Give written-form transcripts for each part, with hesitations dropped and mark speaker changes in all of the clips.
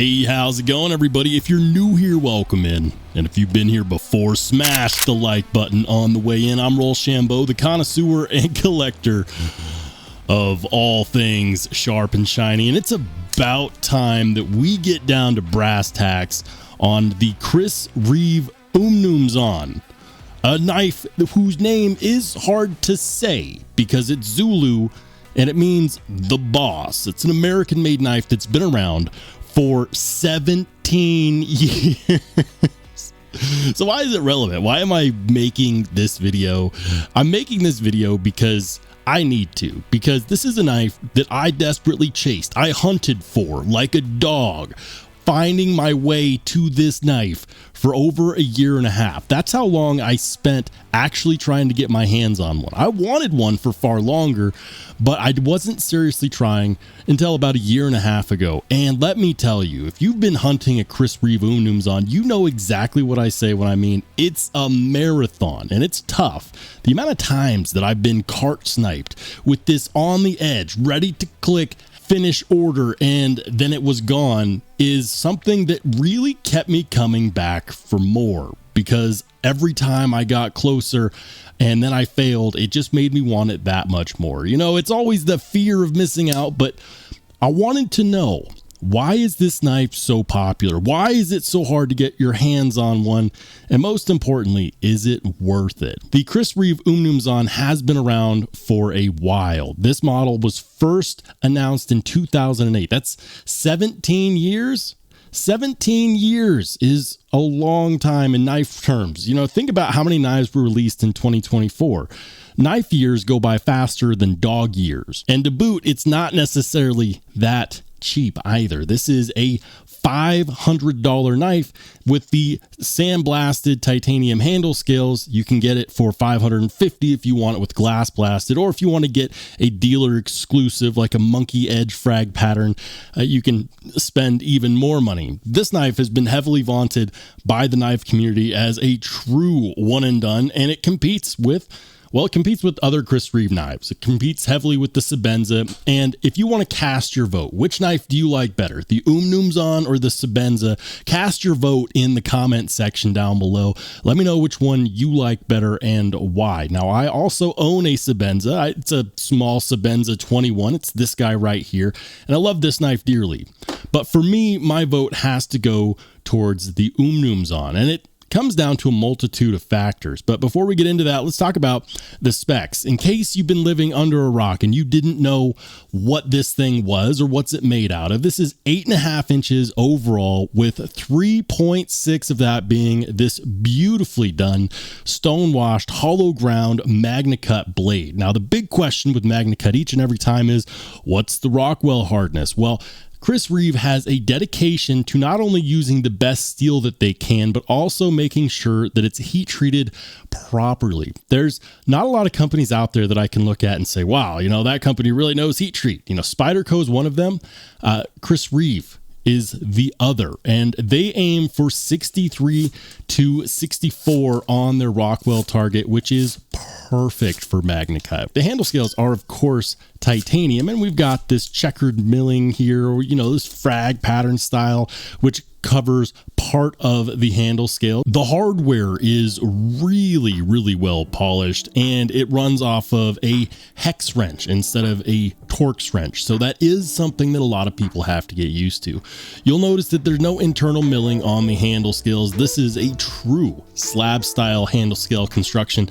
Speaker 1: Hey, how's it going, everybody? If you're new here, welcome in. And if you've been here before, smash the like button on the way in. I'm Rollshambo, the connoisseur and collector of all things sharp and shiny. And it's about time that we get down to brass tacks on the Chris Reeve Umnumzaan, a knife whose name is hard to say because it's Zulu and it means the boss. It's an American-made knife that's been around for 17 years. So why is it relevant? Why am I making this video? I'm making this video because I need to, because this is a knife that I desperately chased. I hunted for like a dog, finding my way to this knife for over a year and a half. That's how long I spent actually trying to get my hands on one. I wanted one for far longer, but I wasn't seriously trying until about a year and a half ago. And let me tell you, if you've been hunting a Chris Reeve Umnumzaan, you know exactly what I say when I mean it's a marathon, and it's tough. The amount of times that I've been cart sniped with this on the edge, ready to click finish order, and then it was gone, is something that really kept me coming back for more, because every time I got closer and then I failed, it just made me want it that much more. You know, it's always the fear of missing out, but I wanted to know, why is this knife so popular? Why is it so hard to get your hands on one? And most importantly, is it worth it? The Chris Reeve Umnumzaan has been around for a while. This model was first announced in 2008. That's 17 years. 17 years is a long time in knife terms. You know, think about how many knives were released in 2024. Knife years go by faster than dog years. And to boot, it's not necessarily that cheap either. This is a $500 knife with the sandblasted titanium handle scales. You can get it for $550 if you want it with glass blasted, or if you want to get a dealer exclusive like a monkey edge frag pattern, you can spend even more money. This knife has been heavily vaunted by the knife community as a true one and done, and it competes with, well, it competes with other Chris Reeve knives. It competes heavily with the Sebenza. And if you want to cast your vote, which knife do you like better, the Umnumzaan or the Sebenza? Cast your vote in the comment section down below. Let me know which one you like better and why. Now, I also own a Sebenza. It's a small Sebenza 21. It's this guy right here. And I love this knife dearly. But for me, my vote has to go towards the Umnumzaan. And it comes down to a multitude of factors. But before we get into that, let's talk about the specs. In case you've been living under a rock and you didn't know what this thing was or what's it made out of, this is 8.5 inches overall, with 3.6 of that being this beautifully done stone washed hollow ground MagnaCut blade. Now, the big question with MagnaCut each and every time is, what's the Rockwell hardness? Well, Chris Reeve has a dedication to not only using the best steel that they can, but also making sure that it's heat treated properly. There's not a lot of companies out there that I can look at and say, wow, you know, that company really knows heat treat. You know, Spyderco is one of them. Chris Reeve is the other, and they aim for 63 to 64 on their Rockwell target, which is perfect for MagnaCut. The handle scales are, of course, titanium, and we've got this checkered milling here, you know, this frag pattern style, which covers part of the handle scale. The hardware is really, really well polished, and it runs off of a hex wrench instead of a Torx wrench. So that is something that a lot of people have to get used to. You'll notice that there's no internal milling on the handle scales. This is a true slab style handle scale construction,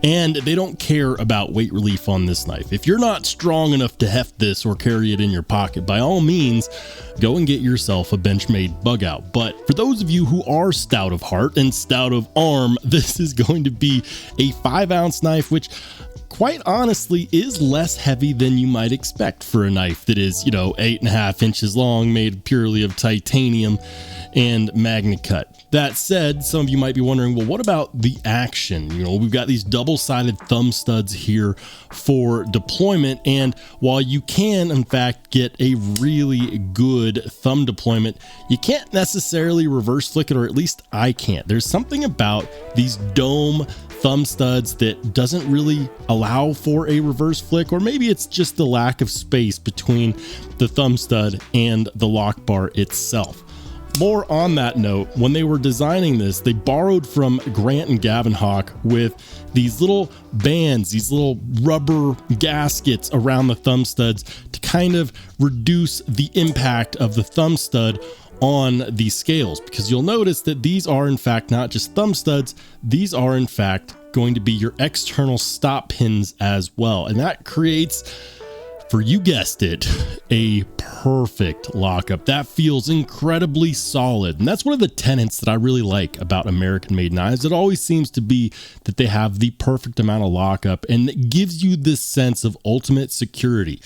Speaker 1: and they don't care about weight relief on this knife. If you're not strong enough to heft this or carry it in your pocket, by all means, go and get yourself a benchmade bug out. But for those of you who are stout of heart and stout of arm, this is going to be a 5-ounce knife, which quite honestly is less heavy than you might expect for a knife that is, you know, 8.5 inches long, made purely of titanium and MagnaCut. That said, some of you might be wondering, well, what about the action? You know, we've got these double-sided thumb studs here for deployment, and while you can, in fact, get a really good thumb deployment, you can't necessarily reverse flick it, or at least I can't. There's something about these dome thumb studs that doesn't really allow for a reverse flick, or maybe it's just the lack of space between the thumb stud and the lock bar itself. More on that note, when they were designing this, they borrowed from Grant and Gavin Hawk with these little bands, these little rubber gaskets around the thumb studs to kind of reduce the impact of the thumb stud on these scales, because you'll notice that these are in fact not just thumb studs, these are in fact going to be your external stop pins as well. And that creates, for you guessed it, a perfect lockup. That feels incredibly solid. And that's one of the tenets that I really like about American made knives. It always seems to be that they have the perfect amount of lockup, and it gives you this sense of ultimate security.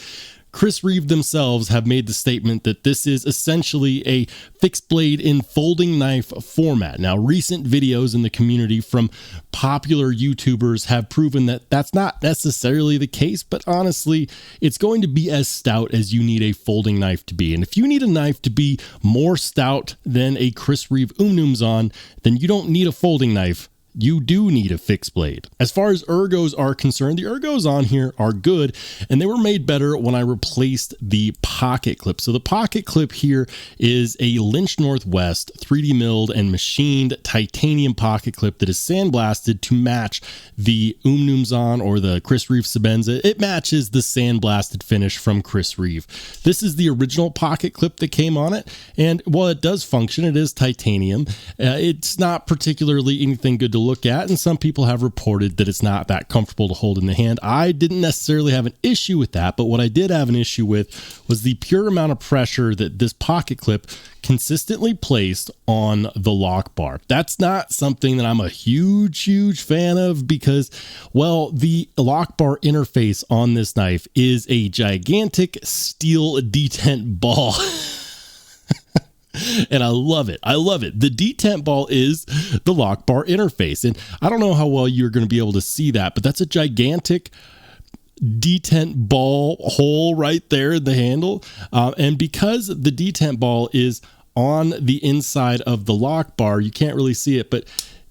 Speaker 1: Chris Reeve themselves have made the statement that this is essentially a fixed blade in folding knife format. Now, recent videos in the community from popular YouTubers have proven that that's not necessarily the case, but honestly, it's going to be as stout as you need a folding knife to be. And if you need a knife to be more stout than a Chris Reeve Umnumzaan, then you don't need a folding knife. You do need a fixed blade. As far as ergos are concerned, the ergos on here are good, and they were made better when I replaced the pocket clip. So the pocket clip here is a Lynch Northwest 3D milled and machined titanium pocket clip that is sandblasted to match the Umnumzaan or the Chris Reeve Sebenza. It matches the sandblasted finish from Chris Reeve. This is the original pocket clip that came on it, and while it does function, it is titanium. It's not particularly anything good to look at, and some people have reported that it's not that comfortable to hold in the hand. I didn't necessarily have an issue with that, but what I did have an issue with was the pure amount of pressure that this pocket clip consistently placed on the lock bar. That's not something that I'm a huge fan of, because, well, the lock bar interface on this knife is a gigantic steel detent ball. And I love it. I love it. The detent ball is the lock bar interface. And I don't know how well you're going to be able to see that, but that's a gigantic detent ball hole right there in the handle. And because the detent ball is on the inside of the lock bar, you can't really see it, but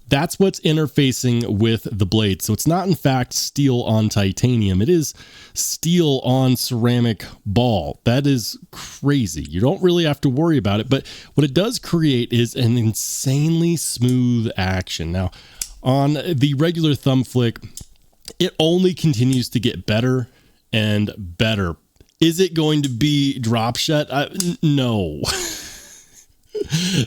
Speaker 1: that's what's interfacing with the blade. So it's not in fact steel on titanium. It is steel on ceramic ball. That is crazy. You don't really have to worry about it, but what it does create is an insanely smooth action. Now, on the regular thumb flick, it only continues to get better and better. Is it going to be drop shut? No.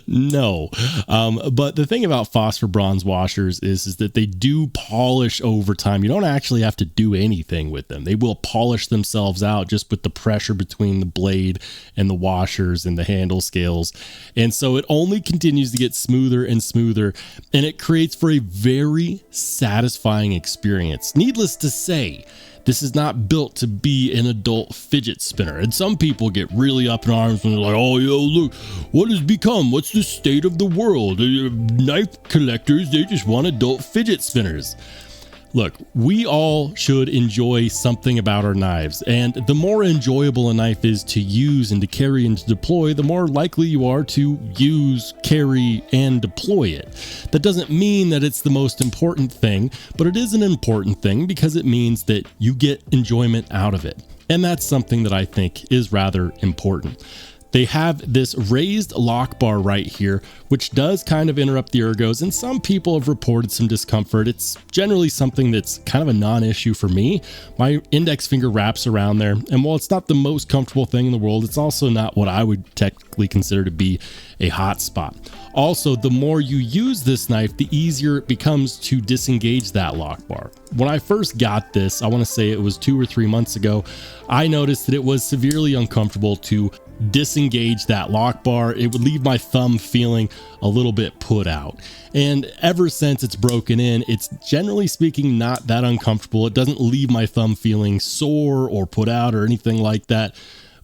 Speaker 1: No. But the thing about phosphor bronze washers is that they do polish over time. You don't actually have to do anything with them. They will polish themselves out just with the pressure between the blade and the washers and the handle scales. And so it only continues to get smoother and smoother, and it creates for a very satisfying experience. Needless to say, this is not built to be an adult fidget spinner. And some people get really up in arms when they're like, oh, yo, look, what has become? What's the state of the world? Knife collectors, they just want adult fidget spinners. Look, we all should enjoy something about our knives, and the more enjoyable a knife is to use and to carry and to deploy, the more likely you are to use, carry, and deploy it. That doesn't mean that it's the most important thing, but it is an important thing because it means that you get enjoyment out of it. And that's something that I think is rather important. They have this raised lock bar right here, which does kind of interrupt the ergos, and some people have reported some discomfort. It's generally something that's kind of a non-issue for me. My index finger wraps around there, and while it's not the most comfortable thing in the world, it's also not what I would technically consider to be a hot spot. Also, the more you use this knife, the easier it becomes to disengage that lock bar. When I first got this, I want to say it was 2 or 3 months ago, I noticed that it was severely uncomfortable to disengage that lock bar. It would leave my thumb feeling a little bit put out. And ever since it's broken in, it's generally speaking not that uncomfortable. It doesn't leave my thumb feeling sore or put out or anything like that,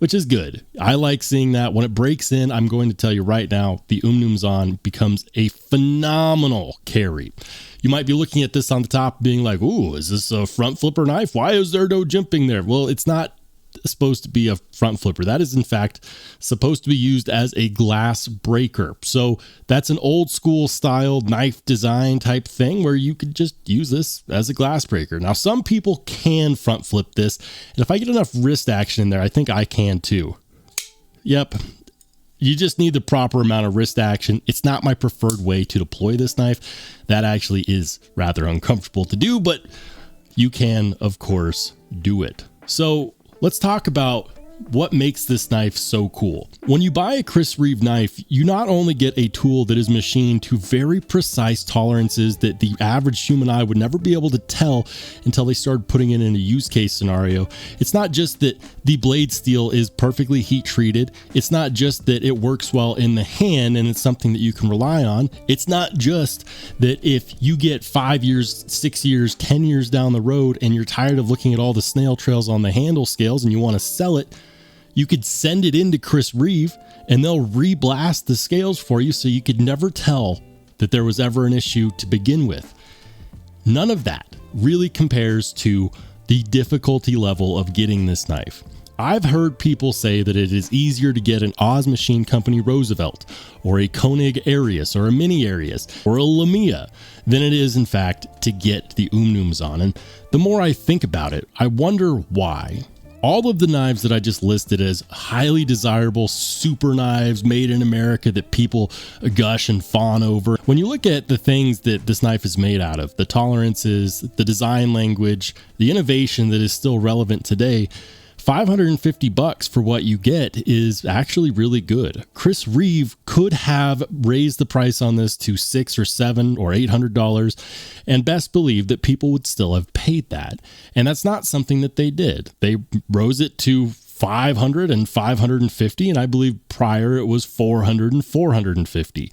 Speaker 1: which is good. I like seeing that. When it breaks in, I'm going to tell you right now, the Umnumzaan becomes a phenomenal carry. You might be looking at this on the top being like, ooh, is this a front flipper knife? Why is there no jimping there? Well, it's not supposed to be a front flipper. That is in fact supposed to be used as a glass breaker. So that's an old school style knife design type thing where you could just use this as a glass breaker. Now, some people can front flip this, and if I get enough wrist action in there, I think I can too. Yep. You just need the proper amount of wrist action. It's not my preferred way to deploy this knife. That actually is rather uncomfortable to do, but you can, of course, do it. So let's talk about what makes this knife so cool. When you buy a Chris Reeve knife, you not only get a tool that is machined to very precise tolerances that the average human eye would never be able to tell until they started putting it in a use case scenario. It's not just that the blade steel is perfectly heat treated. It's not just that it works well in the hand and it's something that you can rely on. It's not just that if you get 5 years, 6 years, 10 years down the road and you're tired of looking at all the snail trails on the handle scales and you want to sell it, you could send it into Chris Reeve and they'll re-blast the scales for you so you could never tell that there was ever an issue to begin with. None of that really compares to the difficulty level of getting this knife. I've heard people say that it is easier to get an Oz Machine Company Roosevelt or a Koenig Arius or a Mini Arius or a Lamia than it is, in fact, to get the Umnumzaan. And the more I think about it, I wonder why. All of the knives that I just listed as highly desirable super knives made in America that people gush and fawn over. When you look at the things that this knife is made out of, the tolerances, the design language, the innovation that is still relevant today, $550 for what you get is actually really good. Chris Reeve could have raised the price on this to $600 or $700 or $800, and best believe that people would still have paid that. And that's not something that they did. They rose it to $500 and $550, and I believe prior it was $400 and $450.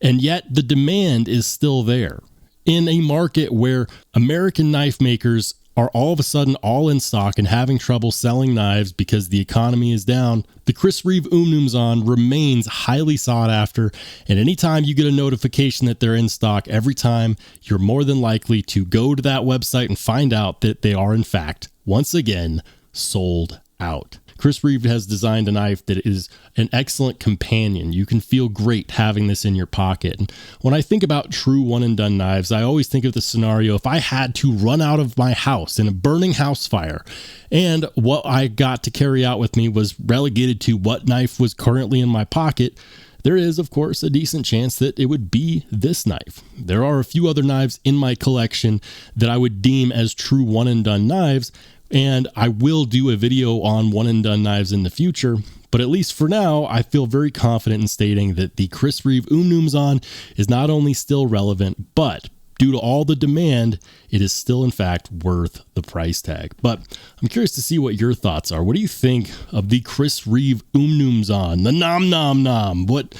Speaker 1: And yet the demand is still there. In a market where American knife makers are all of a sudden all in stock and having trouble selling knives because the economy is down, the Chris Reeve Umnumzaan remains highly sought after, and anytime you get a notification that they're in stock, every time you're more than likely to go to that website and find out that they are in fact, once again, sold out. Chris Reeve has designed a knife that is an excellent companion. You can feel great having this in your pocket. And when I think about true one and done knives, I always think of the scenario if I had to run out of my house in a burning house fire and what I got to carry out with me was relegated to what knife was currently in my pocket, there is, of course, a decent chance that it would be this knife. There are a few other knives in my collection that I would deem as true one and done knives, and I will do a video on one and done knives in the future, but at least for now, I feel very confident in stating that the Chris Reeve Umnumzaan is not only still relevant, but due to all the demand, it is still in fact worth the price tag. But I'm curious to see what your thoughts are. What do you think of the Chris Reeve Umnumzaan, the Nom Nom Nom? What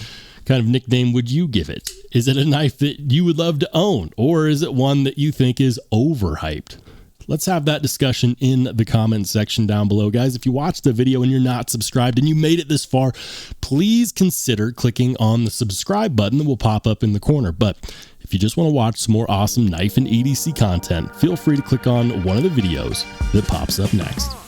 Speaker 1: kind of nickname would you give it? Is it a knife that you would love to own, or is it one that you think is overhyped? Let's have that discussion in the comment section down below. Guys, if you watched the video and you're not subscribed and you made it this far, please consider clicking on the subscribe button that will pop up in the corner. But if you just want to watch some more awesome knife and EDC content, feel free to click on one of the videos that pops up next.